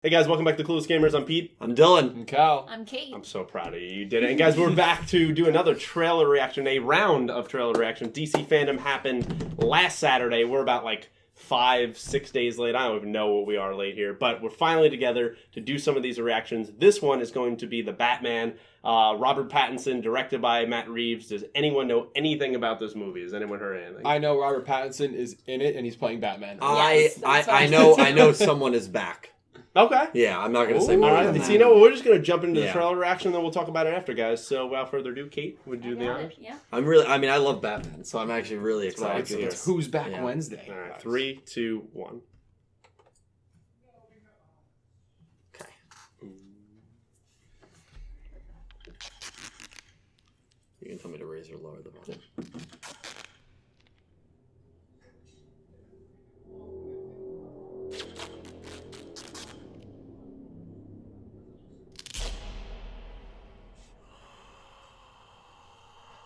Hey guys, welcome back to Clueless Gamers. I'm Pete. I'm Dylan. I'm Cal. I'm Kate. I'm so proud of you. You did it. And guys, we're back to do another trailer reaction, a round of trailer reaction. DC Fandom happened last Saturday. We're about 5-6 days late. I don't even know what we are late here, but we're finally together to do some of these reactions. This one is going to be The Batman. Robert Pattinson, directed by Matt Reeves. Does anyone know anything about this movie? Has anyone heard anything? I know Robert Pattinson is in it and he's playing Batman. I know someone is back. Okay. Yeah, I'm not going to say more. All right. than that. So you know what? We're just going to jump into the trailer reaction, and then we'll talk about it after, guys. So without further ado, Kate, would you do the honors? Yeah. I love Batman, so I'm actually really excited. It's Who's Back Wednesday. All right. 3, 2, 1. Okay. You can tell me to raise or lower the volume.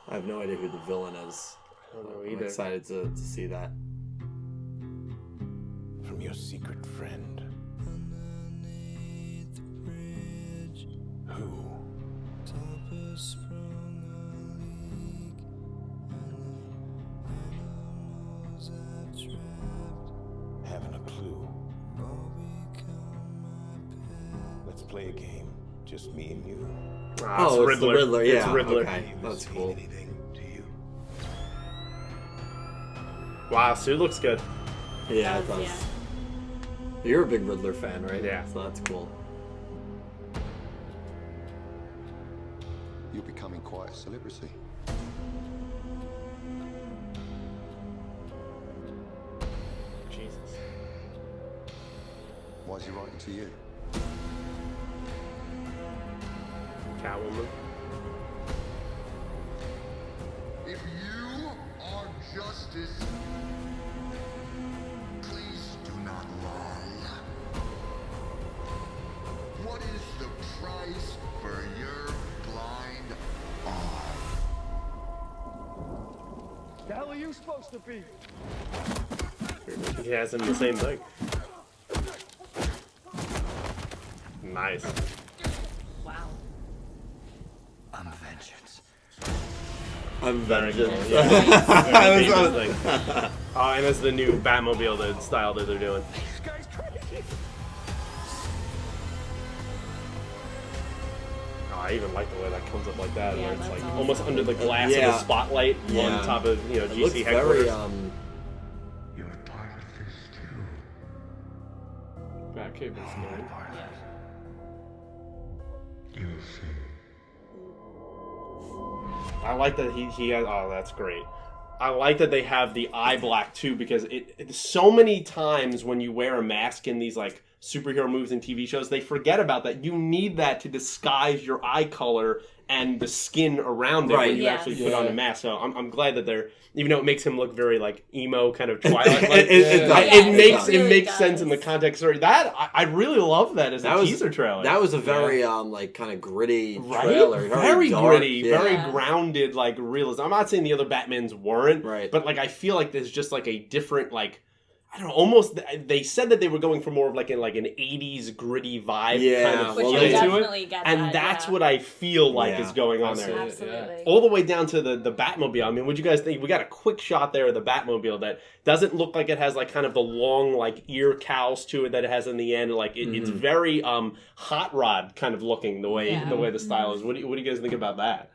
I have no idea who the villain is. I don't know I'm either. excited to see that. From your secret friend. Who? Haven't a clue. Let's play a game. Just me and you. It's It's Riddler. the Riddler. Yeah, It's Riddler. Okay, that's cool. Anything to you? Wow, suit looks good. Yeah, it does. Yeah. You're a big Riddler fan, right? Yeah. So that's cool. You're becoming quite a celebrity. Jesus. Why is he writing to you? Catwoman. If you are justice, please do not lie. What is the price for your blind eye? The hell are you supposed to be? He has him the same thing. Nice. Wow. I'm vengeance. I'm vengeance. Yeah. Very famous thing. And it's the new Batmobile, the style that they're doing. This guy's crazy. Oh, I even like the way that comes up like that, Yeah, where it's that's like awesome. almost under the glass of Yeah. the spotlight Yeah. on top of It GC looks headquarters. very You're part of this too. Batcave is Part of Yeah. it. You'll see. I like that he has. Oh, that's great. I like that they have the eye black too, because it so many times when you wear a mask in these superhero movies and TV shows, they forget about that. You need that to disguise your eye color and the skin around it Right. when you Yes. actually put Yeah. on a mask. So I'm glad that they're, even though it makes him look very emo, kind of Twilight. it Yes, makes it really makes sense does. in the context story. That I really love that as That a was- teaser trailer. That was a very kind of gritty Right? trailer. Very dark, gritty, yeah. very Yeah. grounded, realism. I'm not saying the other Batmans weren't, Right. but I feel like there's just a different I don't know, almost they said that they were going for more of an 80s gritty vibe Yeah, kind of Which feel you to it. definitely get And that, that's yeah. what I feel like Yeah. is going on there. Absolutely. All the way down to the Batmobile. I mean, what do you guys think? We got a quick shot there of the Batmobile that doesn't look like it has kind of the long ear cowls to it that it has in the end. It's very hot rod kind of looking the way the style is. What do you guys think about that?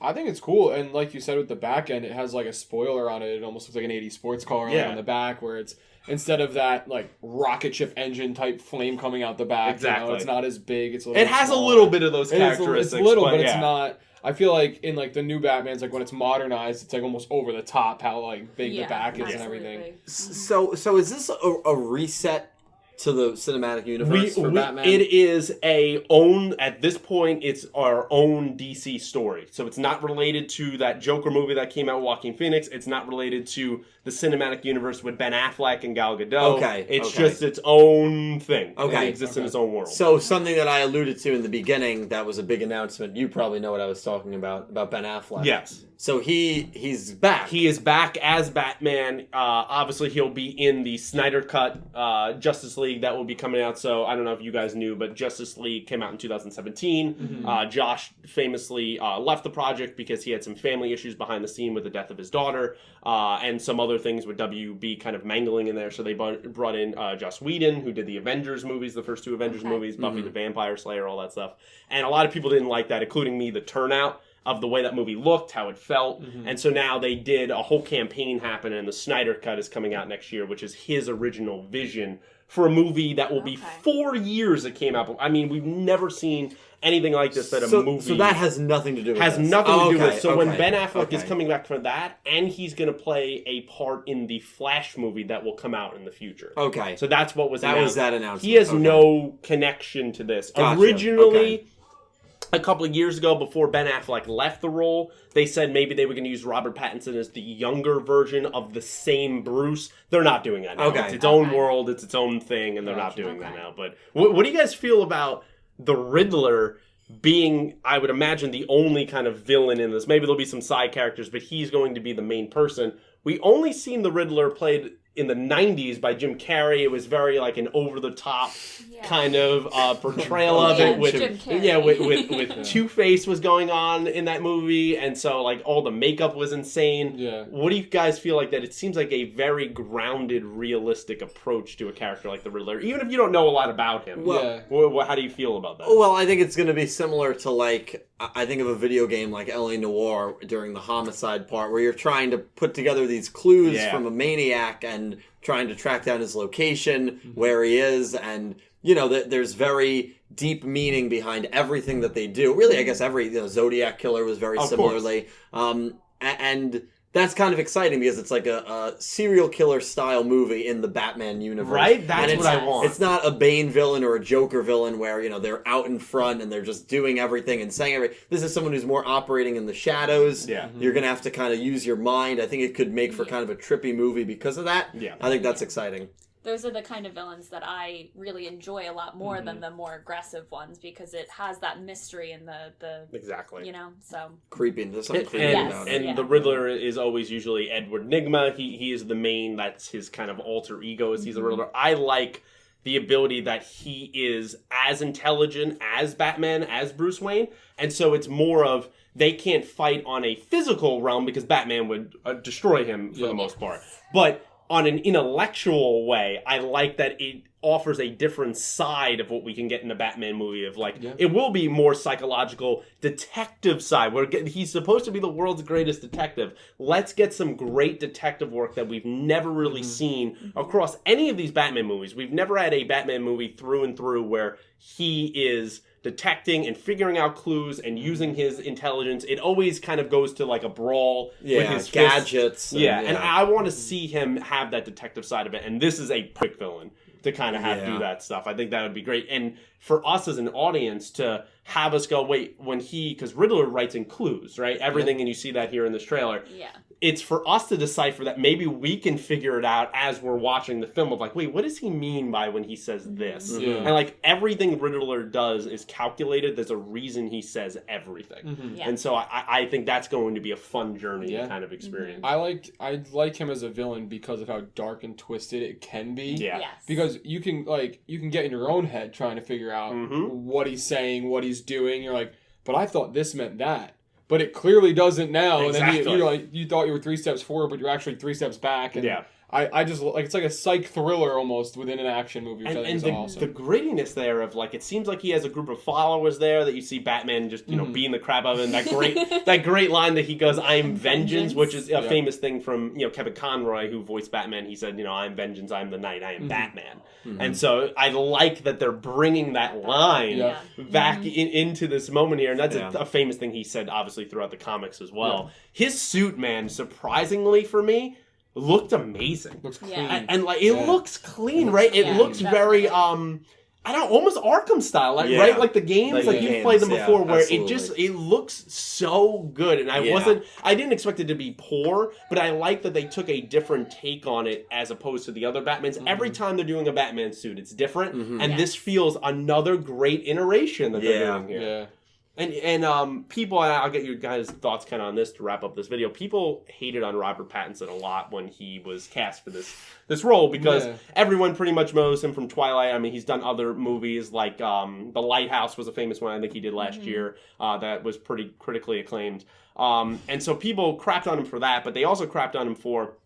I think it's cool, and like you said with the back end, it has a spoiler on it. It almost looks like an 80s sports car on the back, where it's instead of that rocket ship engine type flame coming out the back. Exactly. It's not as big. It's a little It has a smaller. little bit of those It is characteristics. it's little, but yeah. it's not. I feel like in the new Batman's, when it's modernized, it's almost over the top how big the back is and everything. So is this a reset to the cinematic universe for Batman? It is at this point, it's our own DC story. So it's not related to that Joker movie that came out with Joaquin Phoenix. It's not related to the cinematic universe with Ben Affleck and Gal Gadot. Okay, It's okay. just its own thing. Okay. It exists in its own world. So something that I alluded to in the beginning, that was a big announcement. You probably know what I was talking about Ben Affleck. Yes. So he's back. He is back as Batman. Obviously, he'll be in the Snyder Cut Justice League that will be coming out. So I don't know if you guys knew, but Justice League came out in 2017. Josh famously left the project because he had some family issues behind the scene with the death of his daughter and some other things with WB kind of mangling in there. So they brought in Joss Whedon, who did the Avengers movies, the first two Avengers movies, Buffy the Vampire Slayer, all that stuff. And a lot of people didn't like that, including me, the turnout of the way that movie looked, how it felt. And so now they did a whole campaign happen, and the Snyder Cut is coming out next year, which is his original vision for a movie that will be 4 years it came out. I mean, we've never seen anything like this that a movie... So that has nothing to do with Has this. nothing to do with it. So when okay, Ben Affleck is okay. coming back for that, and he's going to play a part in the Flash movie that will come out in the future. Okay. So that's what was announced. That was that announcement. He has Okay. no connection to this. Gotcha. Originally... Okay. A couple of years ago, before Ben Affleck left the role, they said maybe they were going to use Robert Pattinson as the younger version of the same Bruce. They're not doing that now. Okay. It's its own world, it's its own thing, and they're not doing that now. But what do you guys feel about the Riddler being, I would imagine, the only kind of villain in this? Maybe there'll be some side characters, but he's going to be the main person. We only seen the Riddler played in the 90s by Jim Carrey. It was very like an over-the-top kind of portrayal of it. With Jim Carrey. with Two-Face was going on in that movie, and so like all the makeup was insane. Yeah. What do you guys feel like that? It seems like a very grounded, realistic approach to a character like the Riddler, even if you don't know a lot about him. How do you feel about that? Well, I think it's going to be similar to, like, I think of a video game like L.A. Noire during the homicide part, where you're trying to put together these clues from a maniac and trying to track down his location, where he is, and, you know, there's very deep meaning behind everything that they do. Really, I guess every Zodiac Killer was very similarly. And that's kind of exciting because it's like a serial killer style movie in the Batman universe. Right? That's what I want. It's not a Bane villain or a Joker villain where, you know, they're out in front and they're just doing everything and saying everything. This is someone who's more operating in the shadows. Yeah. You're going to have to kind of use your mind. I think it could make for kind of a trippy movie because of that. Yeah. I think that's exciting. Those are the kind of villains that I really enjoy a lot more than the more aggressive ones, because it has that mystery and the Exactly. you know, so Creepy. There's something creepy And, about it. and the Riddler is always usually Edward Nygma. He is the main, that's his kind of alter ego as he's a Riddler. I like the ability that he is as intelligent as Batman, as Bruce Wayne. And so it's more of, they can't fight on a physical realm because Batman would destroy him for the most part. But on an intellectual way, I like that it offers a different side of what we can get in a Batman movie of like, it will be more psychological detective side where he's supposed to be the world's greatest detective. Let's get some great detective work that we've never really seen across any of these Batman movies. We've never had a Batman movie through and through where he is detecting and figuring out clues and using his intelligence. It always kind of goes to like a brawl with his gadgets. fists. And I want to see him have that detective side of it. And this is a prick villain to kind of have do that stuff. I think that would be great. And for us as an audience to have us go, wait, when because Riddler writes in clues, right? Everything, and you see that here in this trailer. yeah. It's for us to decipher that. Maybe we can figure it out as we're watching the film of like, wait, what does he mean by when he says this? And like everything Riddler does is calculated. There's a reason he says everything. Yeah. And so I think that's going to be a fun journey kind of experience. I like him as a villain because of how dark and twisted it can be. Yeah. Yes. Because you can get in your own head trying to figure out what he's saying, what he's doing. You're like, but I thought this meant that. But it clearly doesn't now. Exactly. And then you're like, you thought you were 3 steps forward, but you're actually 3 steps back. And Yeah. I just like, it's like a psych thriller almost within an action movie, which I think is awesome. The grittiness there of like, it seems like he has a group of followers there that you see Batman just beating the crap out of him. That great line that he goes, "I'm vengeance," which is a famous thing from Kevin Conroy, who voiced Batman. He said, "I'm vengeance, I'm the night, I am Batman." And so I like that they're bringing that line back into this moment here, and that's a famous thing he said, obviously throughout the comics as well. His suit, man, surprisingly for me, looked amazing. Looks clean. Yeah. And like it looks clean, right? It looks very almost Arkham style, like right? Like the games, like you've played them before, where it looks so good. And I didn't expect it to be poor, but I like that they took a different take on it as opposed to the other Batmans. Every time they're doing a Batman suit, it's different, and this feels another great iteration that they're doing here. Yeah. And people, and I'll get your guys' thoughts kind of on this to wrap up this video. People hated on Robert Pattinson a lot when he was cast for this role because everyone pretty much knows him from Twilight. I mean, he's done other movies like The Lighthouse was a famous one I think he did last year that was pretty critically acclaimed. And so people crapped on him for that, but they also crapped on him for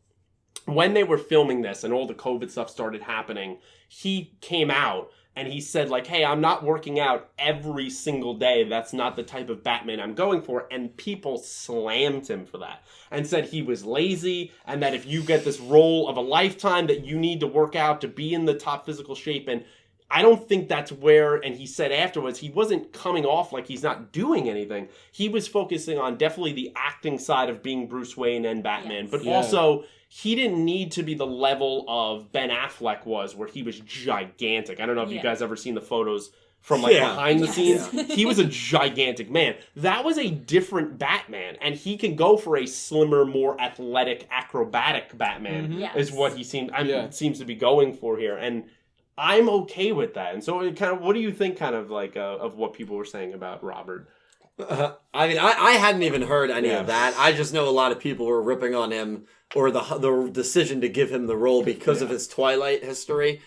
when they were filming this and all the COVID stuff started happening, he came out and he said, like, hey, I'm not working out every single day. That's not the type of Batman I'm going for. And people slammed him for that and said he was lazy and that if you get this role of a lifetime that you need to work out to be in the top physical shape. And I don't think that's where, and he said afterwards, he wasn't coming off like he's not doing anything. He was focusing on definitely the acting side of being Bruce Wayne and Batman, but also he didn't need to be the level of Ben Affleck was, where he was gigantic. I don't know if you guys ever seen the photos from like behind the scenes. He was a gigantic man. That was a different Batman, and he can go for a slimmer, more athletic, acrobatic Batman is what he seems to be going for here. And I'm okay with that. And so kind of, what do you think kind of like of what people were saying about Robert? I mean, I hadn't even heard any of that. I just know a lot of people were ripping on him or the decision to give him the role because of his Twilight history,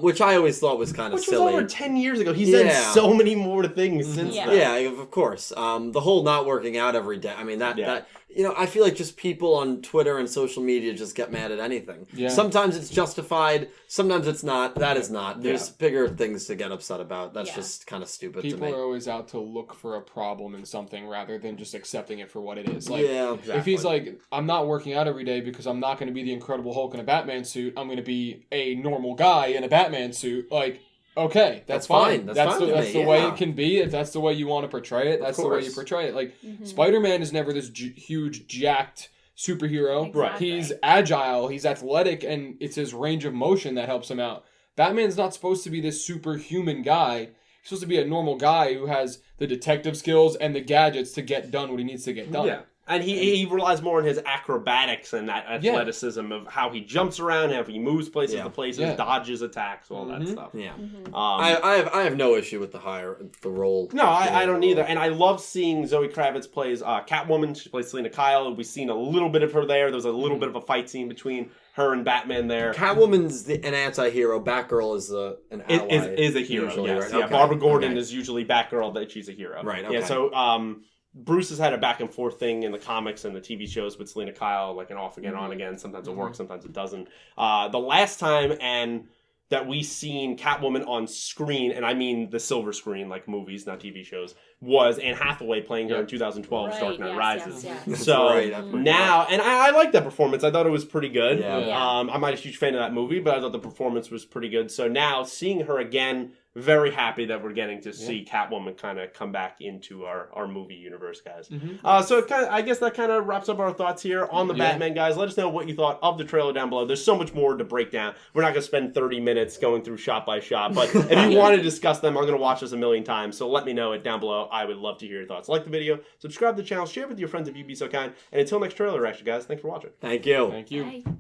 which I always thought was kind of silly. Which was over 10 years ago. He's done so many more things since then. Yeah, of course. The whole not working out every day. I mean, that you know, I feel like just people on Twitter and social media just get mad at anything. Yeah. Sometimes it's justified. Sometimes it's not. That is not. There's bigger things to get upset about. That's just kind of stupid to me. People are always out to look for a problem in something rather than just accepting it for what it is. Like, if he's like, I'm not working out every day because I'm not going to be the Incredible Hulk in a Batman suit. I'm going to be a normal guy in a Batman suit. Like, okay, that's fine. That's the way it can be. If that's the way you want to portray it, that's the way you portray it. Like, Spider-Man is never this huge, jacked superhero. Exactly. He's agile, he's athletic, and it's his range of motion that helps him out. Batman's not supposed to be this superhuman guy. He's supposed to be a normal guy who has the detective skills and the gadgets to get done what he needs to get done. Yeah. And he relies more on his acrobatics and that athleticism of how he jumps around, how he moves places to places, dodges attacks, all that stuff. Yeah, I have no issue with the role. No, I don't either. And I love seeing Zoe Kravitz plays Catwoman. She plays Selena Kyle. We've seen a little bit of her there. There was a little bit of a fight scene between her and Batman there. Catwoman's an anti-hero. Batgirl is an ally. Is a hero, usually, yes. right? Yeah, okay. Barbara Gordon is usually Batgirl, that she's a hero. Right, okay. Yeah, so Bruce has had a back and forth thing in the comics and the TV shows with Selena Kyle, like an off again, on again. Sometimes it works, sometimes it doesn't. The last time that we seen Catwoman on screen, and I mean the silver screen, like movies, not TV shows, was Anne Hathaway playing her in 2012's Dark Knight Rises. Yes. So now, and I like that performance. I thought it was pretty good. Yeah. I'm not a huge fan of that movie, but I thought the performance was pretty good. So now, seeing her again, very happy that we're getting to see Catwoman kind of come back into our movie universe, guys. So I guess that kind of wraps up our thoughts here on the Batman, guys. Let us know what you thought of the trailer down below. There's so much more to break down. We're not going to spend 30 minutes going through shot by shot, but if you want to discuss them, I'm going to watch this a million times, so let me know it down below. I would love to hear your thoughts. Like the video, subscribe to the channel, share it with your friends if you'd be so kind, and until next trailer reaction, guys, thanks for watching. Thank you. Thank you. Bye.